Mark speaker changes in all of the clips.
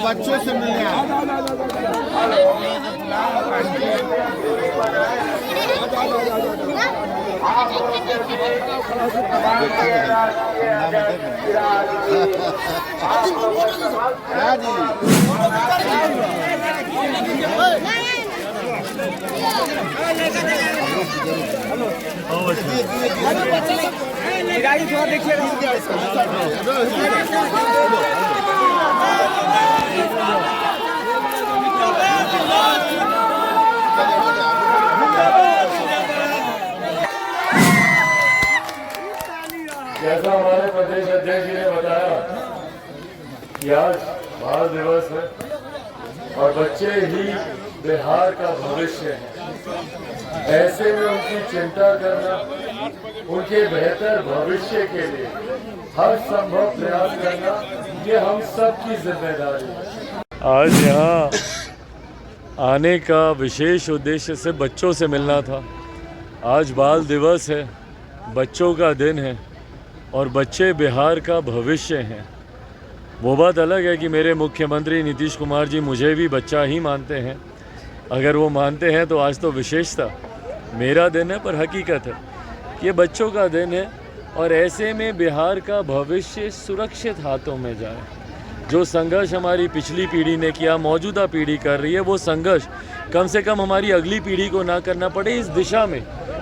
Speaker 1: बच्चों से मिलने
Speaker 2: जैसा हमारे प्रदेश अध्यक्ष जी ने बताया कि आज बाल दिवस है और बच्चे ही बिहार का भविष्य है। ऐसे में उनकी चिंता करना, उनके बेहतर भविष्य के लिए हर संभव प्रयास करना, ये हम सब की जिम्मेदारी है। आज यहाँ आने का विशेष उद्देश्य से बच्चों से मिलना था। आज बाल दिवस है, बच्चों का दिन है और बच्चे बिहार का भविष्य हैं। वो बात अलग है कि मेरे मुख्यमंत्री नीतीश कुमार जी मुझे भी बच्चा ही मानते हैं। अगर वो मानते हैं तो आज तो विशेषता मेरा दिन है, पर हकीकत है ये बच्चों का दिन है। और ऐसे में बिहार का भविष्य सुरक्षित हाथों में जाए। जो संघर्ष हमारी पिछली पीढ़ी ने किया, मौजूदा पीढ़ी कर रही है, वो संघर्ष कम से कम हमारी अगली पीढ़ी को ना करना पड़े। इस दिशा में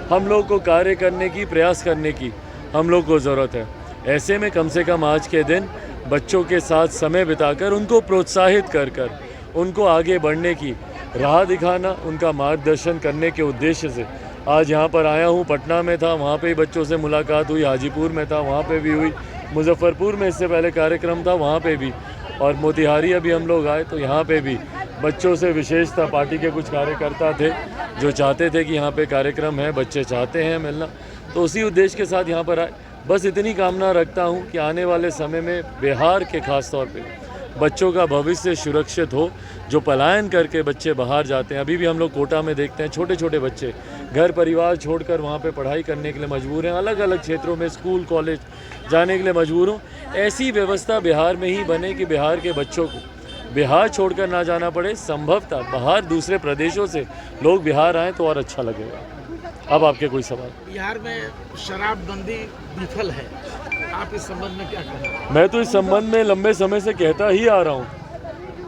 Speaker 2: हम लोग को कार्य करने की, प्रयास करने की हम लोग को ज़रूरत है। ऐसे में कम से कम आज के दिन बच्चों के साथ समय बिताकर उनको प्रोत्साहित कर उनको आगे बढ़ने की राह दिखाना, उनका मार्गदर्शन करने के उद्देश्य से आज यहाँ पर आया हूँ। पटना में था, वहाँ पे ही बच्चों से मुलाकात हुई, हाजीपुर में था, वहाँ पे भी हुई, मुजफ्फरपुर में इससे पहले कार्यक्रम था, वहाँ पे भी, और मोतिहारी अभी हम लोग आए तो यहाँ पे भी बच्चों से विशेष था। पार्टी के कुछ कार्यकर्ता थे जो चाहते थे कि यहाँ पे कार्यक्रम है, बच्चे चाहते हैं मिलना, तो उसी उद्देश्य के साथ यहाँ पर आए। बस इतनी कामना रखता हूँ कि आने वाले समय में बिहार के खास तौर पे बच्चों का भविष्य सुरक्षित हो। जो पलायन करके बच्चे बाहर जाते हैं, अभी भी हम लोग कोटा में देखते हैं छोटे छोटे बच्चे घर परिवार छोड़कर वहाँ पे पढ़ाई करने के लिए मजबूर हैं, अलग अलग क्षेत्रों में स्कूल कॉलेज जाने के लिए मजबूर हों। ऐसी व्यवस्था बिहार में ही बने कि बिहार के बच्चों को बिहार छोड़कर ना जाना पड़े। संभवतः बाहर दूसरे प्रदेशों से लोग बिहार आएँ तो और अच्छा लगेगा। अब आपके कोई सवाल?
Speaker 3: बिहार में शराबबंदी विफल है, आप इस संबंध में क्या कहें?
Speaker 2: मैं तो इस संबंध में लंबे समय से कहता ही आ रहा हूँ,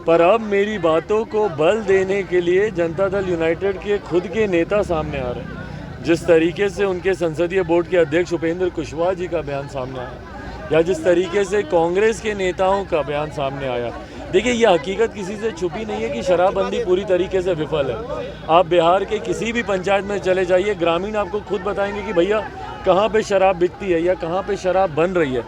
Speaker 2: पर अब मेरी बातों को बल देने के लिए जनता दल यूनाइटेड के खुद के नेता सामने आ रहे हैं। जिस तरीके से उनके संसदीय बोर्ड के अध्यक्ष उपेंद्र कुशवाहा जी का बयान सामने आया, या जिस तरीके से कांग्रेस के नेताओं का बयान सामने आया, देखिए ये हकीकत किसी से छुपी नहीं है कि शराबबंदी पूरी तरीके से विफल है। आप बिहार के किसी भी पंचायत में चले जाइए, ग्रामीण आपको खुद बताएंगे कि भैया कहाँ पे शराब बिकती है या कहाँ पे शराब बन रही है।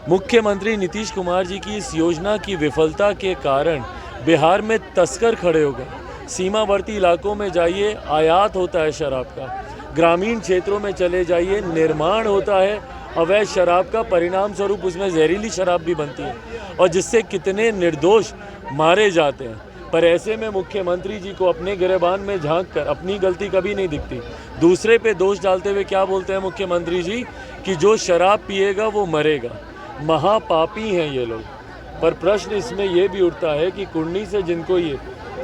Speaker 2: मुख्यमंत्री नीतीश कुमार जी की इस योजना की विफलता के कारण बिहार में तस्कर खड़े हो गए। सीमावर्ती इलाकों में जाइए, आयात होता है शराब का। ग्रामीण क्षेत्रों में चले जाइए, निर्माण होता है अवैध शराब का, परिणाम स्वरूप उसमें जहरीली शराब भी बनती है और जिससे कितने निर्दोष मारे जाते हैं। पर ऐसे में मुख्यमंत्री जी को अपने गिरेबान में झांक कर अपनी गलती कभी नहीं दिखती। दूसरे पे दोष डालते हुए क्या बोलते हैं मुख्यमंत्री जी कि जो शराब पिएगा वो मरेगा। महापापी हैं ये लोग। पर प्रश्न इसमें ये भी उठता है कि कुंडली से जिनको ये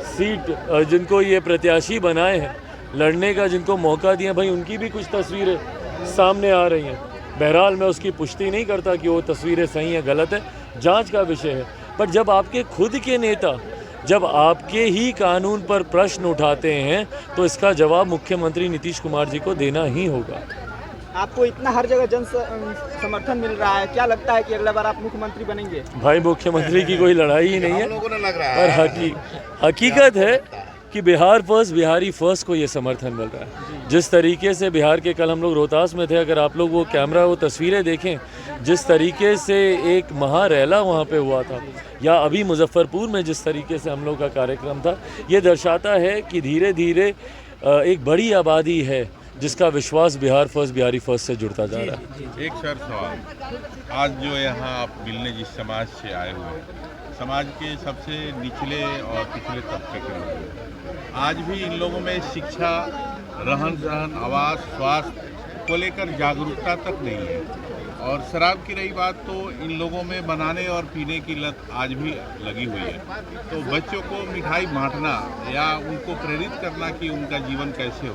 Speaker 2: सीट, जिनको ये प्रत्याशी बनाए हैं लड़ने का, जिनको मौका दिया, भाई उनकी भी कुछ तस्वीरें सामने आ रही हैं। बहरहाल मैं उसकी पुष्टि नहीं करता कि वो तस्वीरें सही हैं गलत है, जांच का विषय है। पर जब आपके खुद के नेता जब आपके ही कानून पर प्रश्न उठाते हैं तो इसका जवाब मुख्यमंत्री नीतीश कुमार जी को देना ही होगा।
Speaker 4: आपको इतना हर जगह जन समर्थन मिल रहा है, क्या लगता है कि अगला बार आप मुख्यमंत्री बनेंगे?
Speaker 2: भाई मुख्यमंत्री की कोई लड़ाई ही नहीं है, पर हकीकत है कि बिहार फर्स्ट, बिहारी फर्स्ट को ये समर्थन मिल रहा है। जिस तरीके से बिहार के, कल हम लोग रोहतास में थे, अगर आप लोग वो कैमरा वो तस्वीरें देखें, जिस तरीके से एक महारैला वहाँ पे हुआ था, या अभी मुजफ्फरपुर में जिस तरीके से हम लोग का कार्यक्रम था, ये दर्शाता है कि धीरे धीरे एक बड़ी आबादी है जिसका विश्वास बिहार फर्स्ट, बिहारी फर्स्ट से जुड़ता जा रहा है।
Speaker 5: एक सर सवाल, आज जो यहाँ आप मिलने जिस समाज से आए हुए हैं, समाज के सबसे निचले और पिछले तबके के लोग, आज भी इन लोगों में शिक्षा, रहन सहन, आवास, स्वास्थ्य को लेकर जागरूकता तक नहीं है। और शराब की रही बात, तो इन लोगों में बनाने और पीने की लत आज भी लगी हुई है। तो बच्चों को मिठाई बांटना या उनको प्रेरित करना कि उनका जीवन कैसे हो,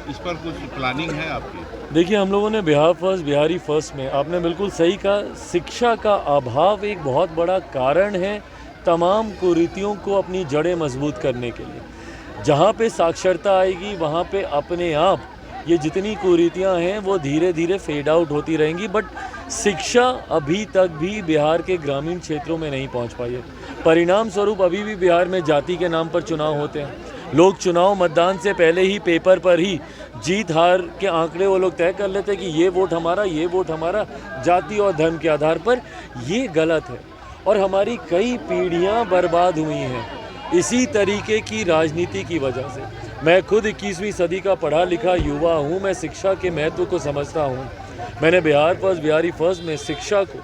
Speaker 5: इस पर कुछ प्लानिंग है आपकी?
Speaker 2: देखिए, हम लोगों ने बिहार फर्स्ट बिहारी फर्स्ट में, आपने बिल्कुल सही कहा, शिक्षा का अभाव एक बहुत बड़ा कारण है तमाम कुरीतियों को अपनी जड़ें मजबूत करने के लिए। जहाँ पे साक्षरता आएगी वहाँ पे अपने आप ये जितनी कुरीतियाँ हैं वो धीरे धीरे फेड आउट होती रहेंगी। बट शिक्षा अभी तक भी बिहार के ग्रामीण क्षेत्रों में नहीं पहुँच पाई है। परिणाम स्वरूप अभी भी बिहार में जाति के नाम पर चुनाव होते हैं। लोग चुनाव मतदान से पहले ही पेपर पर ही जीत हार के आंकड़े वो लोग तय कर लेते हैं कि ये वोट हमारा, ये वोट हमारा, जाति और धर्म के आधार पर। ये गलत है और हमारी कई पीढ़ियां बर्बाद हुई हैं इसी तरीके की राजनीति की वजह से। मैं खुद 21वीं सदी का पढ़ा लिखा युवा हूँ, मैं शिक्षा के महत्व को समझता हूँ। मैंने बिहार फर्स्ट बिहारी फर्स्ट में शिक्षा को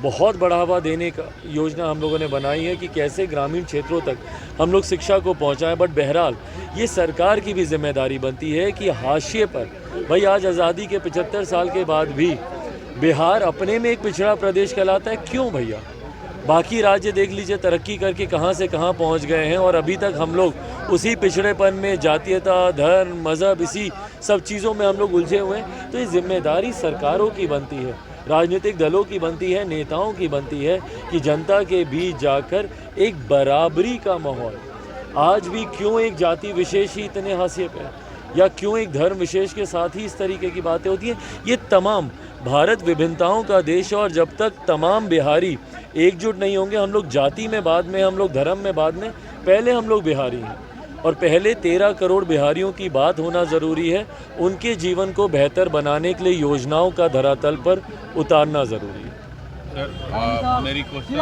Speaker 2: बहुत बढ़ावा देने का योजना हम लोगों ने बनाई है कि कैसे ग्रामीण क्षेत्रों तक हम लोग शिक्षा को पहुंचाएं। बट बहरहाल ये सरकार की भी जिम्मेदारी बनती है कि हाशिए पर, भाई आज आज़ादी के 75 साल के बाद भी बिहार अपने में एक पिछड़ा प्रदेश कहलाता है। क्यों भैया? बाकी राज्य देख लीजिए तरक्की करके कहां से कहां पहुंच गए हैं और अभी तक हम लोग उसी पिछड़ेपन में, जातीयता, धर्म, मज़हब, इसी सब चीज़ों में हम लोग उलझे हुए हैं। तो ये जिम्मेदारी सरकारों की बनती है, राजनीतिक दलों की बनती है, नेताओं की बनती है कि जनता के बीच जाकर एक बराबरी का माहौल, आज भी क्यों एक जाति विशेष ही इतने हाशिए पे है या क्यों एक धर्म विशेष के साथ ही इस तरीके की बातें होती हैं। ये तमाम, भारत विभिन्नताओं का देश है और जब तक तमाम बिहारी एकजुट नहीं होंगे, हम लोग जाति में बाद में, हम लोग धर्म में बाद में, पहले हम लोग बिहारी हैं और पहले 13 करोड़ बिहारियों की बात होना ज़रूरी है। उनके जीवन को बेहतर बनाने के लिए योजनाओं का धरातल पर उतारना ज़रूरी है।
Speaker 5: सर, मेरी क्वेश्चन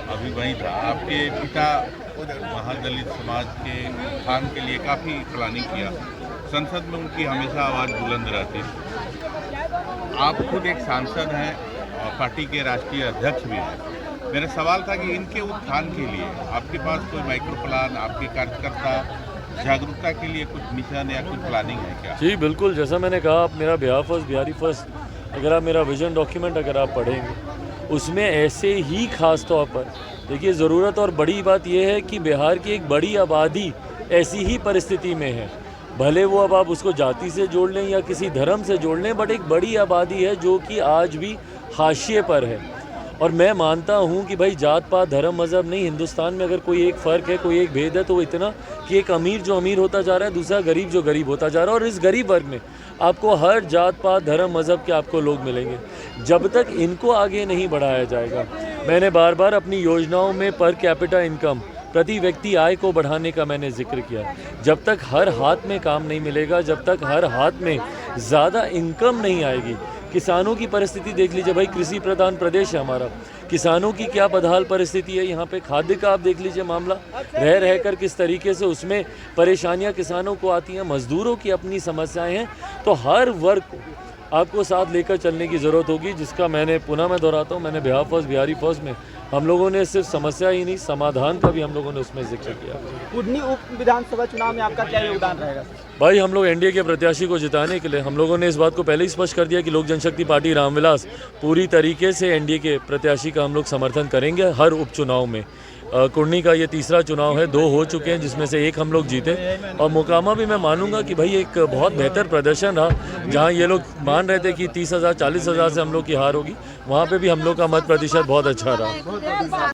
Speaker 5: अभी वही था, आपके पिता महादलित समाज के उत्थान के लिए काफ़ी प्लानिंग किया, संसद में उनकी हमेशा आवाज़ बुलंद रहती थी। आप खुद एक सांसद हैं और पार्टी के राष्ट्रीय अध्यक्ष भी हैं। मेरा सवाल था कि इनके उत्थान के लिए आपके पास कोई माइक्रो प्लान, आपके कार्यकर्ता जागरूकता के लिए कुछ मिशन या कुछ प्लानिंग है क्या?
Speaker 2: जी बिल्कुल, जैसा मैंने कहा, आप मेरा बिहार फर्स्ट बिहारी फर्स्ट, अगर आप मेरा विजन डॉक्यूमेंट अगर आप पढ़ेंगे, उसमें ऐसे ही खास तौर पर देखिए, ज़रूरत और बड़ी बात यह है कि बिहार की एक बड़ी आबादी ऐसी ही परिस्थिति में है। भले वो अब आप उसको जाति से जोड़ लें या किसी धर्म से जोड़ लें, बट एक बड़ी आबादी है जो कि आज भी हाशिए पर है। और मैं मानता हूँ कि भाई जात पात, धर्म, मज़हब नहीं, हिंदुस्तान में अगर कोई एक फ़र्क है, कोई एक भेद है, तो वो इतना कि एक अमीर जो अमीर होता जा रहा है, दूसरा गरीब जो गरीब होता जा रहा है। और इस गरीब वर्ग में आपको हर जात पात, धर्म, मज़हब के आपको लोग मिलेंगे। जब तक इनको आगे नहीं बढ़ाया जाएगा, मैंने बार बार अपनी योजनाओं में पर कैपिटा इनकम, प्रति व्यक्ति आय को बढ़ाने का मैंने जिक्र किया। जब तक हर हाथ में काम नहीं मिलेगा, जब तक हर हाथ में ज़्यादा इनकम नहीं आएगी, किसानों की परिस्थिति देख लीजिए भाई, कृषि प्रधान प्रदेश है हमारा, किसानों की क्या बदहाल परिस्थिति है। यहाँ पे खाद्य का आप देख लीजिए मामला, रह रहकर किस तरीके से उसमें परेशानियाँ किसानों को आती हैं, मजदूरों की अपनी समस्याएं हैं। तो हर वर्ग को आपको साथ लेकर चलने की ज़रूरत होगी, जिसका मैं दोहराता हूँ, मैंने बिहार फर्स्ट बिहारी फर्स्ट में हम लोगों ने सिर्फ समस्या ही नहीं, समाधान का भी हम लोगों ने उसमें जिक्र किया।
Speaker 4: बुधनी उप विधानसभा चुनाव में आपका क्या योगदान रहेगा?
Speaker 2: भाई हम लोग एनडीए के प्रत्याशी को जिताने के लिए हम लोगों ने इस बात को पहले ही स्पष्ट कर दिया कि लोक जनशक्ति पार्टी रामविलास पूरी तरीके से एनडीए के प्रत्याशी का हम लोग समर्थन करेंगे हर उपचुनाव में। कुर्नी का ये तीसरा चुनाव है, 2 हो चुके हैं जिसमें से 1 हम लोग जीते और मोकामा भी मैं मानूंगा कि भाई एक बहुत बेहतर प्रदर्शन रहा। जहां ये लोग मान रहे थे कि 30,000 40,000 से हम लोग की हार होगी, वहां पे भी हम लोग का मत प्रतिशत बहुत अच्छा रहा।